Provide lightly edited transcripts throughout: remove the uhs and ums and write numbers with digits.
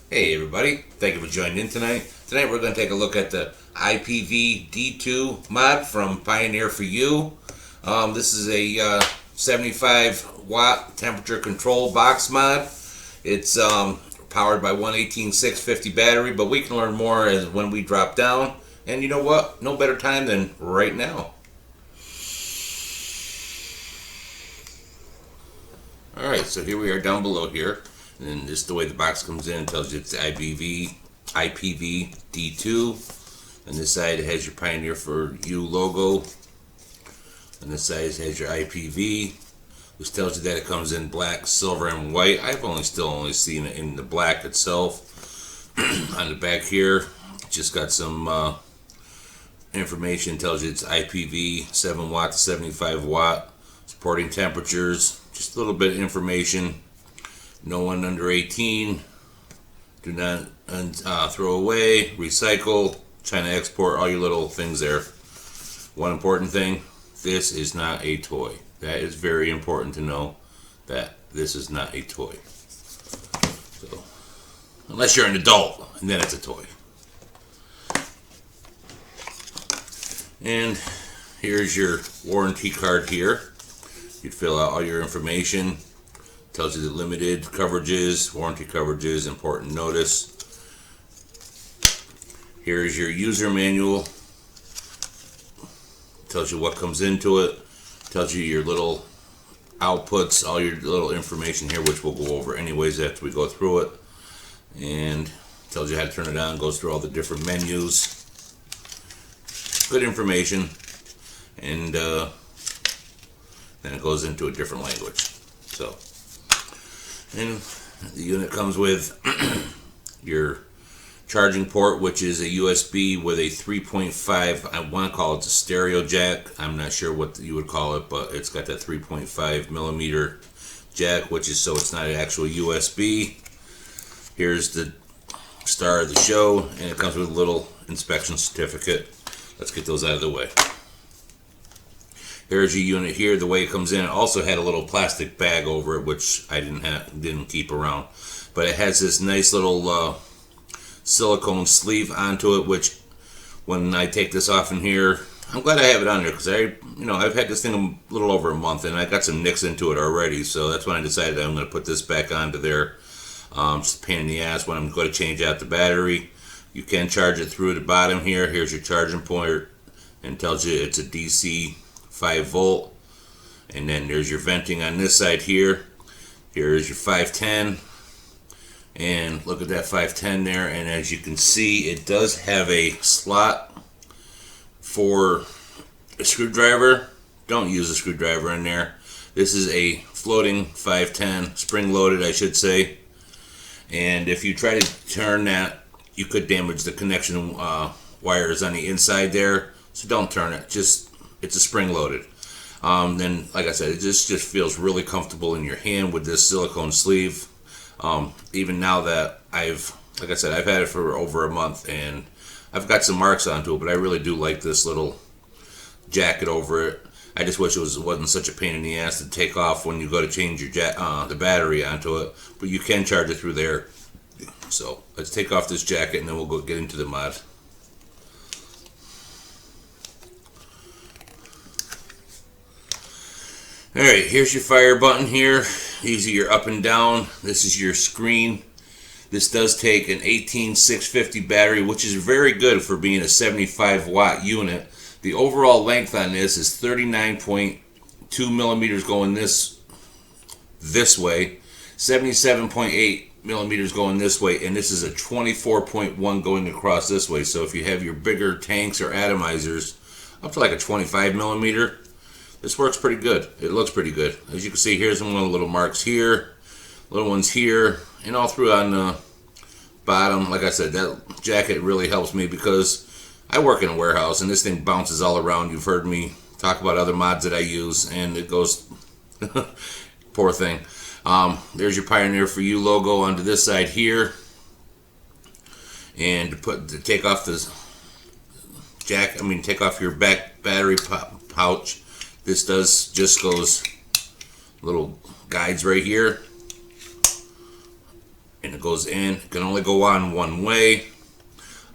Hey everybody, thank you for joining in tonight. Tonight we're going to take a look at the IPV D2 mod from Pioneer for You. This is a 75 watt temperature control box mod. It's powered by 118-650 battery, but we can learn more as when we drop down. And you know what? No better time than right now. Alright, so here we are down below here. And then this is the way the box comes in. It tells you it's the IPV D2. And this side has your Pioneer for You logo. And this side has your IPV, which tells you that it comes in black, silver, and white. I've still only seen it in the black itself. On the back here, just got some information. Tells you it's IPV 7 watt to 75 watt, supporting temperatures. Just a little bit of information. No one under 18. Do not throw away, recycle, China export, all your little things there. One important thing, this is not a toy. That is very important to know, that this is not a toy. So, unless you're an adult, and then it's a toy. And here's your warranty card here. You'd fill out all your information. Tells you the limited coverages, warranty coverages, important notice. Here's your user manual. Tells you what comes into it. Tells you your little outputs, all your little information here, which we'll go over anyways after we go through it. And tells you how to turn it on, goes through all the different menus. Good information. And then it goes into a different language. So, and the unit comes with your charging port, which is a USB with a 3.5, I want to call it a stereo jack. I'm not sure what you would call it, but it's got that 3.5 millimeter jack, which is so it's not an actual USB. Here's the star of the show, and it comes with a little inspection certificate. Let's get those out of the way. Here's your unit here. The way it comes in, it also had a little plastic bag over it, which I didn't keep around. But it has this nice little silicone sleeve onto it, which when I take this off in here, I'm glad I have it on there because I've had this thing a little over a month and I got some nicks into it already. So that's when I decided I'm going to put this back onto there. Just a pain in the ass when I'm going to change out the battery. You can charge it through the bottom here. Here's your charging port, and tells you it's a DC 5 volt. And then there's your venting on this side here. Here's your 510. And look at that 510 there. And as you can see, it does have a slot for a screwdriver. Don't use a screwdriver in there. This is a floating 510, spring loaded I should say. And if you try to turn that, you could damage the connection wires on the inside there. So don't turn it. It's a spring loaded. Then, like I said, it just feels really comfortable in your hand with this silicone sleeve. Even now that I've had it for over a month and I've got some marks onto it, but I really do like this little jacket over it. I just wish it wasn't such a pain in the ass to take off when you go to change your the battery onto it, but you can charge it through there. So let's take off this jacket and then we'll go get into the mod. Alright, here's your fire button here. These are your up and down. This is your screen. This does take an 18650 battery, which is very good for being a 75 watt unit. The overall length on this is 39.2 millimeters going this way, 77.8 millimeters going this way, and this is a 24.1 going across this way. So if you have your bigger tanks or atomizers up to like a 25 millimeter, this works pretty good. It looks pretty good. As you can see, here's one of the little marks here, little ones here, and all through on the bottom. Like I said, that jacket really helps me because I work in a warehouse and this thing bounces all around. You've heard me talk about other mods that I use, and it goes poor thing. There's your Pioneer for You logo onto this side here, and to take off this take off your back battery pouch. This just goes little guides right here, and it goes in. It can only go on one way.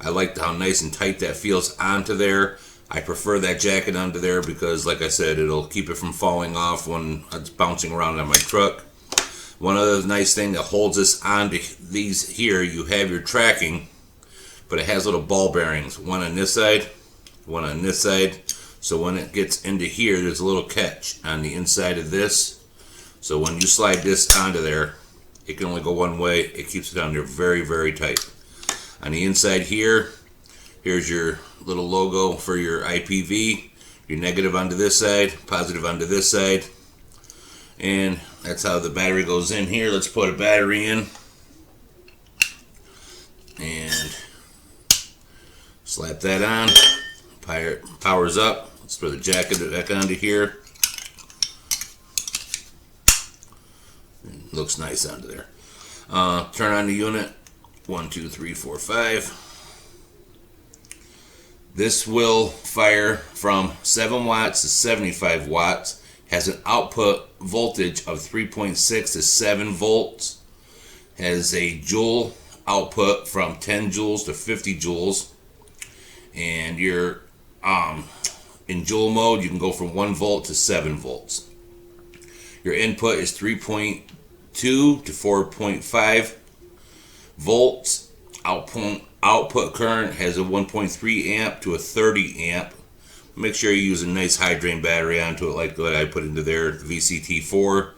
I like how nice and tight that feels onto there. I prefer that jacket onto there because, like I said, it'll keep it from falling off when it's bouncing around on my truck. One other nice thing that holds this onto these here, you have your tracking, but it has little ball bearings. One on this side, one on this side. So when it gets into here, there's a little catch on the inside of this. So when you slide this onto there, it can only go one way. It keeps it on there very, very tight. On the inside here, here's your little logo for your IPV. Your negative onto this side, positive onto this side. And that's how the battery goes in here. Let's put a battery in. And slap that on. Powers up. Let's throw the jacket back onto here. Looks nice onto there. Turn on the unit. 1, 2, 3, 4, 5. This will fire from 7 watts to 75 watts. Has an output voltage of 3.6 to 7 volts. Has a joule output from 10 joules to 50 joules. And you're in joule mode, you can go from 1 volt to 7 volts. Your input is 3.2 to 4.5 volts. Output current has a 1.3 amp to a 30 amp. Make sure you use a nice high drain battery onto it, like what I put into there, the VCT4,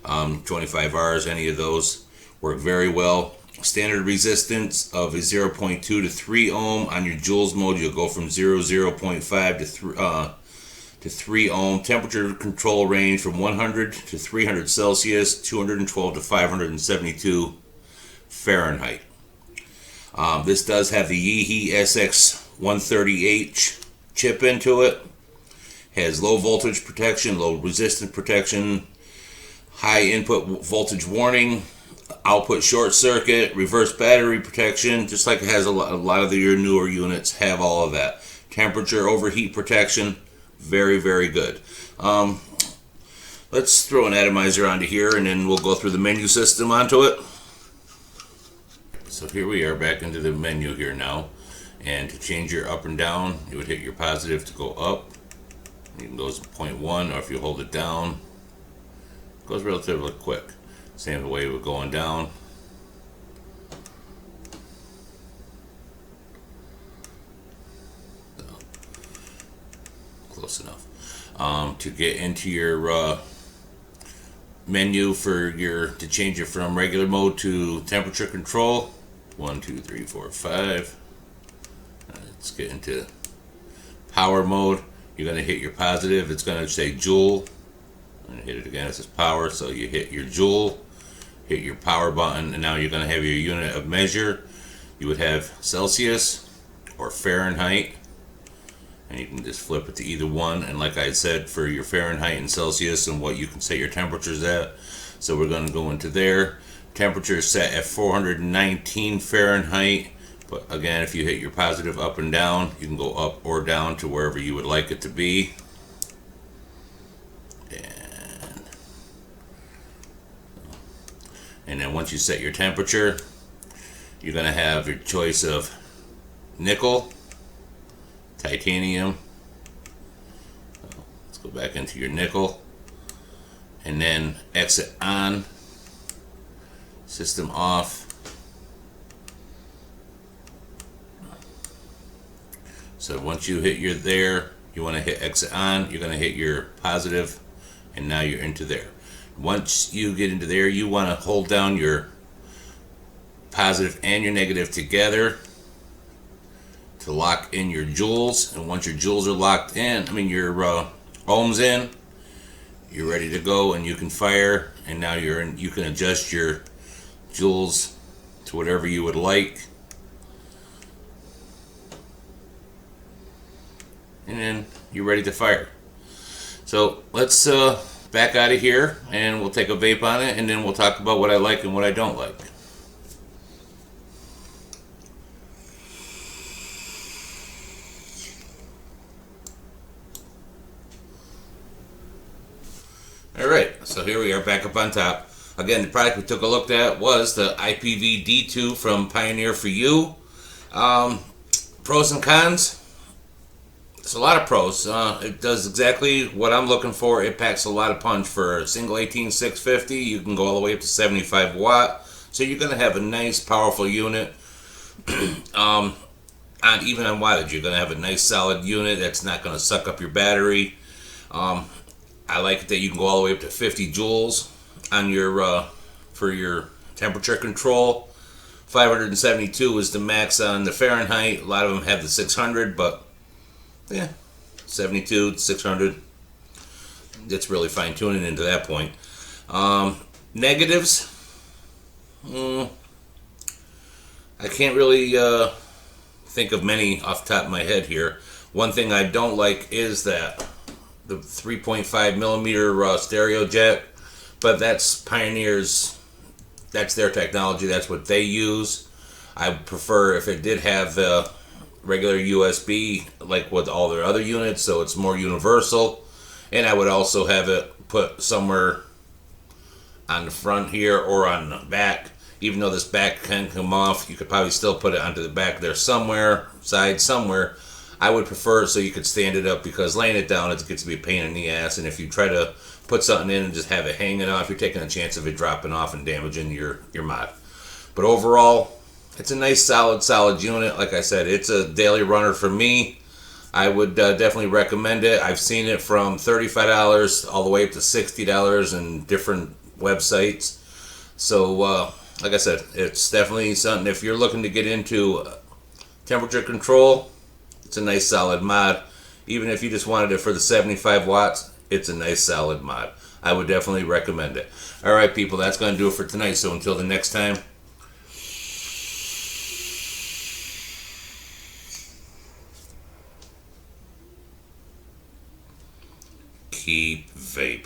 25Rs, any of those work very well. Standard resistance of a 0.2 to 3 ohm. On your joules mode, you'll go from 0.5 to 3 ohm. Temperature control range from 100 to 300 Celsius, 212 to 572 Fahrenheit. This does have the Yeehee SX130H chip into it. Has low voltage protection, low resistance protection, high input voltage warning, output short circuit, reverse battery protection, just like it has a lot of your newer units have all of that. Temperature overheat protection, very, very good. Let's throw an atomizer onto here and then we'll go through the menu system onto it. So here we are back into the menu here now. And to change your up and down, you would hit your positive to go up. You can go to 0.1, or if you hold it down, it goes relatively quick. Same way we're going down. So, close enough. To get into your menu to change it from regular mode to temperature control, 1, 2, 3, 4, 5. Let's get into power mode. You're going to hit your positive. It's going to say joule. I'm going to hit it again. It says power. So you hit your joule, hit your power button, and now you're going to have your unit of measure. You would have Celsius or Fahrenheit, and you can just flip it to either one. And like I said, for your Fahrenheit and Celsius and what you can set your temperatures at. So we're going to go into there. Temperature is set at 419 Fahrenheit. But again, if you hit your positive up and down, you can go up or down to wherever you would like it to be. And then once you set your temperature, you're going to have your choice of nickel, titanium. Let's go back into your nickel. And then exit on, system off. So once you hit your there, you want to hit exit on, you're going to hit your positive, and now you're into there. Once you get into there, you want to hold down your positive and your negative together to lock in your joules. And once your joules are locked in, your ohms in, you're ready to go and you can fire. And now you can adjust your joules to whatever you would like. And then you're ready to fire. So let's back out of here and we'll take a vape on it, and then we'll talk about what I like and what I don't like. Alright, so here we are back up on top. Again, the product we took a look at was the IPV D2 from Pioneer for you. Pros and cons. It's a lot of pros. It does exactly what I'm looking for. It packs a lot of punch for a single 18650. You can go all the way up to 75 watt. So you're going to have a nice, powerful unit. Even on wattage, you're going to have a nice, solid unit that's not going to suck up your battery. I like it that you can go all the way up to 50 joules on your for your temperature control. 572 is the max on the Fahrenheit. A lot of them have the 600, but yeah, 72, 600. It's really fine tuning into that point. Negatives. I can't really think of many off the top of my head here. One thing I don't like is that the 3.5 millimeter stereo jack, but that's Pioneer's. That's their technology. That's what they use. I prefer if it did have the regular USB, like with all their other units, so it's more universal. And I would also have it put somewhere on the front here or on the back. Even though this back can come off, you could probably still put it onto the back there somewhere, side somewhere. I would prefer it so you could stand it up, because laying it down, it gets to be a pain in the ass. And if you try to put something in and just have it hanging off, you're taking a chance of it dropping off and damaging your mod. But overall, it's a nice, solid unit. Like I said, it's a daily runner for me. I would definitely recommend it. I've seen it from $35 all the way up to $60 in different websites. So, like I said, it's definitely something. If you're looking to get into temperature control, it's a nice, solid mod. Even if you just wanted it for the 75 watts, it's a nice, solid mod. I would definitely recommend it. All right, people, that's going to do it for tonight. So until the next time, keep vaping.